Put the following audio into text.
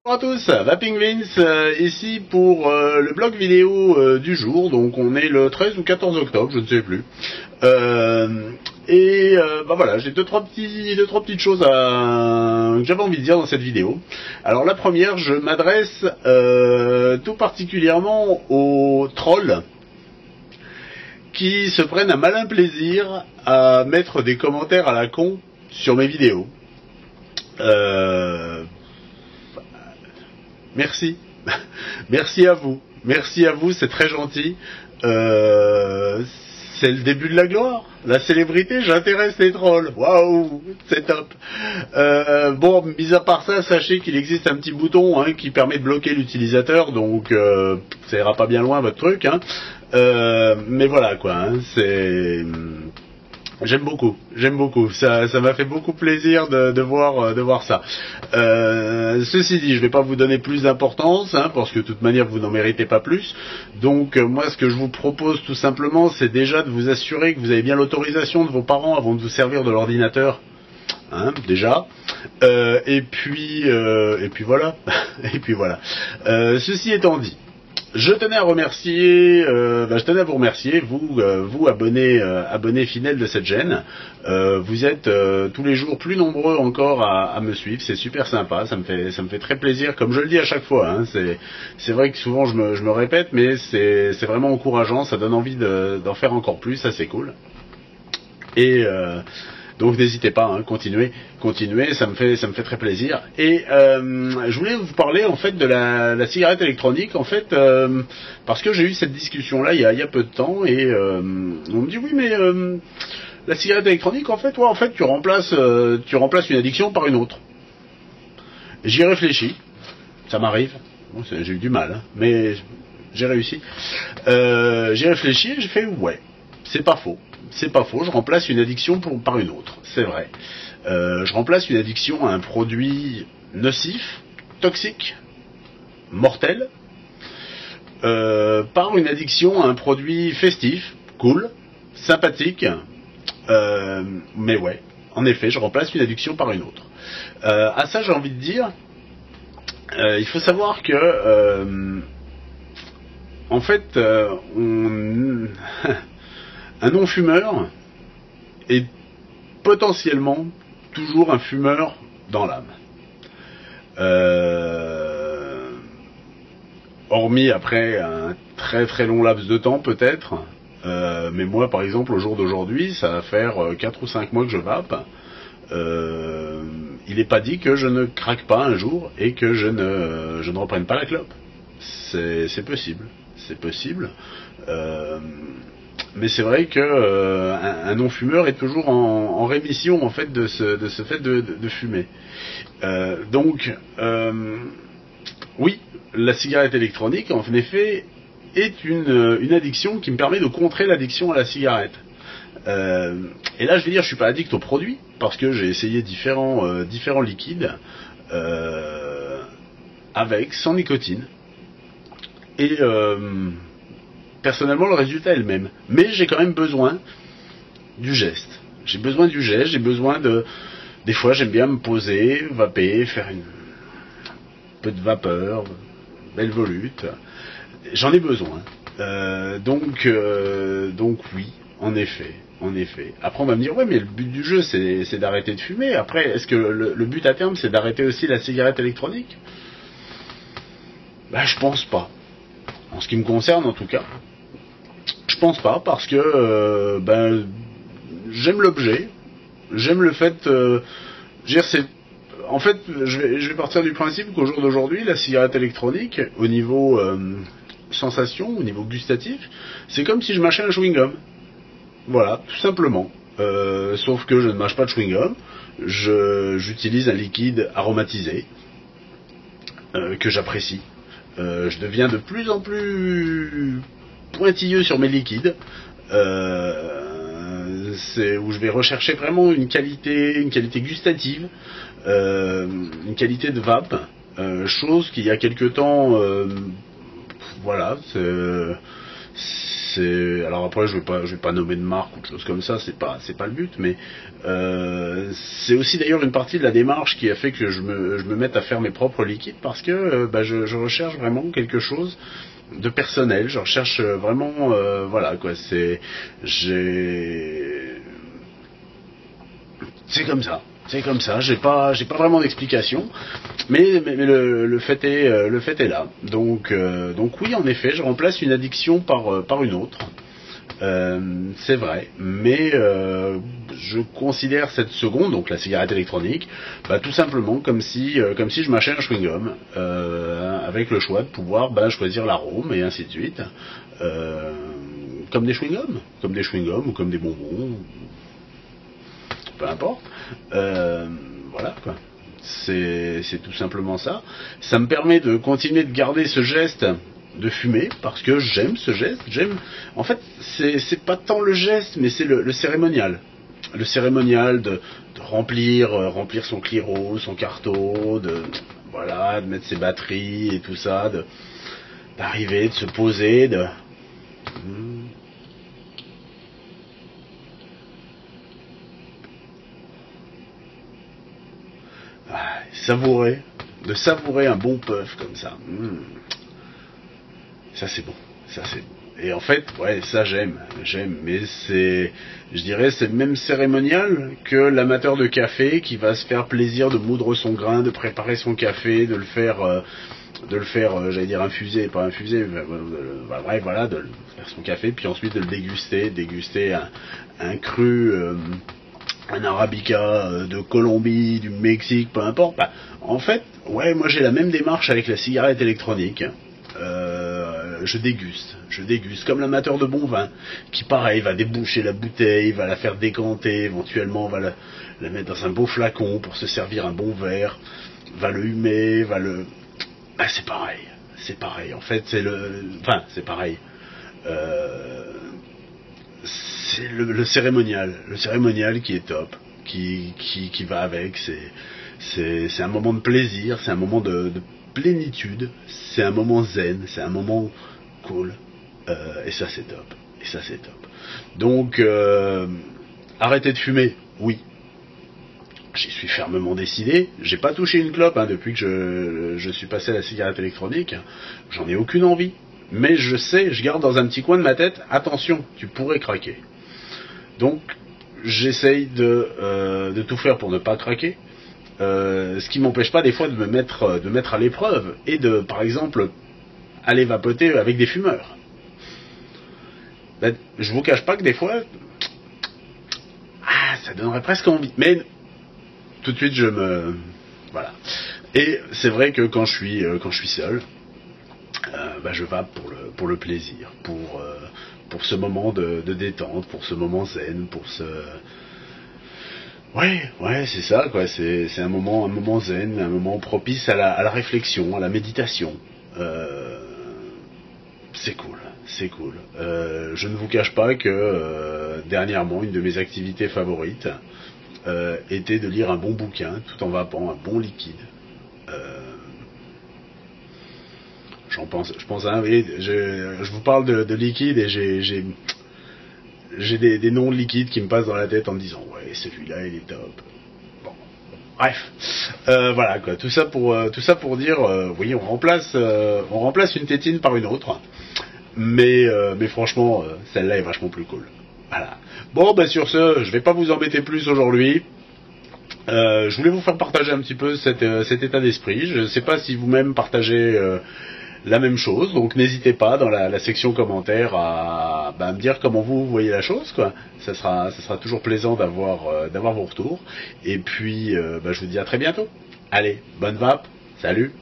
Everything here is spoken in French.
Bonjour à tous, Vaping Vince ici pour le blog vidéo du jour. Donc on est le 13 ou 14 octobre, je ne sais plus. Bah voilà, j'ai deux trois petites choses que j'avais envie de dire dans cette vidéo. Alors la première, je m'adresse tout particulièrement aux trolls qui se prennent un malin plaisir à mettre des commentaires à la con sur mes vidéos. Merci. Merci à vous, c'est très gentil. C'est le début de la gloire, la célébrité, j'intéresse les trolls. Waouh, c'est top. Bon, mis à part ça, sachez qu'il existe un petit bouton qui permet de bloquer l'utilisateur, donc ça ira pas bien loin votre truc. Mais voilà quoi, c'est... J'aime beaucoup, ça m'a fait beaucoup plaisir de voir ça. Ceci dit, je vais pas vous donner plus d'importance, parce que de toute manière vous n'en méritez pas plus. Donc moi ce que je vous propose tout simplement, c'est déjà de vous assurer que vous avez bien l'autorisation de vos parents avant de vous servir de l'ordinateur. Déjà. Et puis voilà. Ceci étant dit, je tenais à vous remercier, vous abonnés fidèles de cette chaîne. Vous êtes tous les jours plus nombreux encore à me suivre, c'est super sympa, ça me fait très plaisir, comme je le dis à chaque fois. C'est vrai que souvent je me répète, mais c'est vraiment encourageant, ça donne envie d'en faire encore plus, ça c'est cool. Et donc n'hésitez pas, continuez, ça me fait très plaisir. Et je voulais vous parler en fait de la cigarette électronique, en fait, parce que j'ai eu cette discussion là il y a peu de temps, et on me dit oui mais la cigarette électronique en fait tu remplaces une addiction par une autre. J'y réfléchis, ça m'arrive, bon, j'ai eu du mal, mais j'ai réussi. J'ai réfléchi et j'ai fait ouais, c'est pas faux, je remplace une addiction par une autre, c'est vrai. Je remplace une addiction à un produit nocif, toxique, mortel, par une addiction à un produit festif, cool, sympathique, mais ouais, en effet, je remplace une addiction par une autre. À ça, j'ai envie de dire, il faut savoir que, en fait, un non-fumeur est potentiellement toujours un fumeur dans l'âme. Hormis après un très très long laps de temps peut-être, mais moi par exemple au jour d'aujourd'hui, ça va faire 4 ou 5 mois que je vape. Il n'est pas dit que je ne craque pas un jour et que je ne reprenne pas la clope. C'est possible. Mais c'est vrai que un non-fumeur est toujours en rémission en fait de ce fait de fumer. Donc oui, la cigarette électronique en effet est une addiction qui me permet de contrer l'addiction à la cigarette. Et là je vais dire, je suis pas addict aux produits parce que j'ai essayé différents liquides sans nicotine, et personnellement le résultat est le même, mais j'ai quand même besoin du geste. J'ai besoin des fois j'aime bien me poser, vaper, faire un peu de vapeur, belle volute. J'en ai besoin. Donc oui, en effet. Après on va me dire ouais mais le but du jeu c'est d'arrêter de fumer. Après est-ce que le but à terme c'est d'arrêter aussi la cigarette électronique? Je pense pas. En ce qui me concerne en tout cas. Je pense pas parce que j'aime l'objet, j'aime le fait. En fait, je vais partir du principe qu'au jour d'aujourd'hui, la cigarette électronique, au niveau sensation, au niveau gustatif, c'est comme si je mâchais un chewing-gum. Voilà, tout simplement. Sauf que je ne mâche pas de chewing-gum, j'utilise un liquide aromatisé que j'apprécie. Je deviens de plus en plus pointilleux sur mes liquides, c'est où je vais rechercher vraiment une qualité gustative, une qualité de vape, chose qui il y a quelque temps, voilà, alors après je vais pas nommer de marque ou de choses comme ça, c'est pas le but, mais c'est aussi d'ailleurs une partie de la démarche qui a fait que je me mette à faire mes propres liquides, parce que je recherche vraiment quelque chose de personnel. Je recherche vraiment voilà quoi, c'est comme ça. C'est comme ça, j'ai pas vraiment d'explication, mais le fait est là. Donc oui, en effet, je remplace une addiction par une autre. C'est vrai, mais je considère cette seconde, donc la cigarette électronique, tout simplement comme si je mâchais un chewing-gum, avec le choix de pouvoir choisir l'arôme et ainsi de suite, comme des chewing-gums ou comme des bonbons, peu importe. Voilà quoi. C'est tout simplement ça. Ça me permet de continuer de garder ce geste de fumer, parce que j'aime ce geste. En fait, c'est pas tant le geste, mais c'est le cérémonial. Le cérémonial de remplir son cliro, son carto, de mettre ses batteries et tout ça, d'arriver, de se poser, de savourer un bon puff comme ça. Ça c'est bon. Et en fait, ouais, ça j'aime, mais je dirais, c'est le même cérémonial que l'amateur de café qui va se faire plaisir de moudre son grain, de préparer son café, de le faire, j'allais dire infuser, pas infuser, bref, voilà, de faire son café, puis ensuite de le déguster un cru, un arabica de Colombie, du Mexique, peu importe. En fait, ouais, moi j'ai la même démarche avec la cigarette électronique. Je déguste comme l'amateur de bon vin qui, pareil, va déboucher la bouteille, va la faire décanter, éventuellement va la mettre dans un beau flacon pour se servir un bon verre, va le humer, c'est pareil, en fait c'est pareil. C'est le cérémonial qui est top, qui va avec. C'est un moment de plaisir, c'est un moment de plénitude, c'est un moment zen, c'est un moment cool, et ça c'est top. Donc arrêter de fumer, oui, j'y suis fermement décidé. J'ai pas touché une clope depuis que je suis passé à la cigarette électronique. J'en ai aucune envie, mais je garde dans un petit coin de ma tête, attention, tu pourrais craquer. Donc j'essaye de tout faire pour ne pas craquer. Ce qui m'empêche pas des fois de me mettre à l'épreuve et de, par exemple, aller vapoter avec des fumeurs. Je vous cache pas que des fois, ça donnerait presque envie. Mais tout de suite, voilà. Et c'est vrai que quand je suis seul, je vape pour le plaisir, pour ce moment de détente, pour ce moment zen, pour ce... Ouais, c'est ça, quoi. C'est un moment zen, un moment propice à la réflexion, à la méditation. C'est cool. Je ne vous cache pas que dernièrement, une de mes activités favorites était de lire un bon bouquin, tout en vapant un bon liquide. Je pense à un. Je vous parle de liquide et j'ai des noms de liquides qui me passent dans la tête en me disant ouais, celui-là il est top. Bon, bref, voilà quoi. Tout ça pour dire oui, on remplace une tétine par une autre, mais franchement celle-là est vachement plus cool. Voilà. Bon, sur ce, je vais pas vous embêter plus aujourd'hui. Je voulais vous faire partager un petit peu cet état d'esprit. Je ne sais pas si vous-même partagez la même chose, donc n'hésitez pas dans la section commentaires à me dire comment vous voyez la chose, quoi. Ça sera toujours plaisant d'avoir vos retours. Et puis je vous dis à très bientôt. Allez, bonne vape, salut.